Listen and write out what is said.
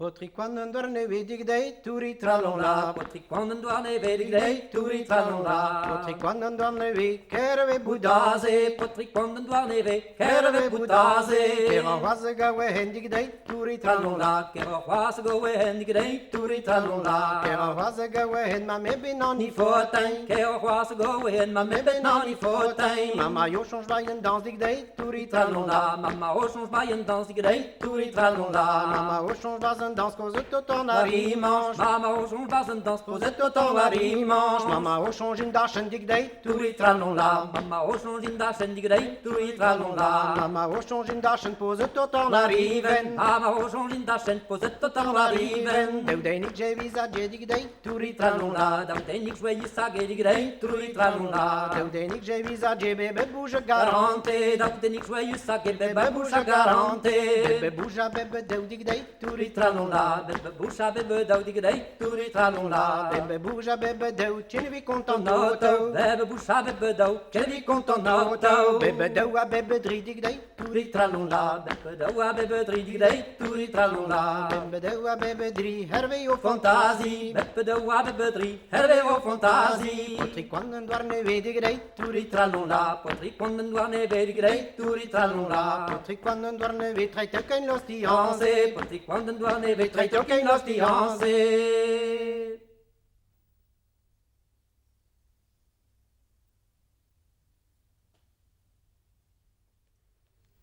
Potri quando andorne vedi dei turi tralonla. Potri quando andorne vedi dei turi tralonla. Potri quando andorne vedi kerve Budase, potri quando andorne vedi kerve budase. Kera was gawe hendig dei turi tralonla. Kera was gawe hendig dei turi tralonla. Kera was gawe hen ma me benani fortin. Kera was gawe hen ma me benani fortin. Mama yo change bij een dans dig dei turi tralonla. Mama o change bij een dans dig dei turi tralonla. Mama o change bij een dans cause tout en a dimanche. Mama o change bij een dans cause tout en a dimanche. Mama o change in daschen dig dei turi tralonla. Mama o change in daschen dig dei turi tralonla. Mama o change in daschen pose tout en a riven. Mama o change in daschen pose tout en a riven. Deu dei nik je visa je dig dei turi tralonla. Deu dei nik je visa je dig dei turi tralonla. Deu dei nik je visa je bebe bouge garante. Deu dei nik je visa je bebe bouge garante. Bebe bouge bebe deu dig dei turi tralonla. Bebe bouge bebe deu dig dei turi tralonla. Bebe bouge bebe deu tiene vi content auto. Bebe bouge bebe deu tiene vi content auto. Bebe deu a bebe drie dig dei turi tralonla. Bebe deu a bebe drie dig dei turi tralonla. Bebe deu a bebe drie herve o fantasie. Bebe deu a bebe drie herve o fantasie. Potri quando andorne vedi dei turi tralonla. Potri quando andorne vedi dei turi tralonla. Potri quando andorne vedi trai te che in lo stianze. Potri quando andorne vedi trai te che in lo stianze.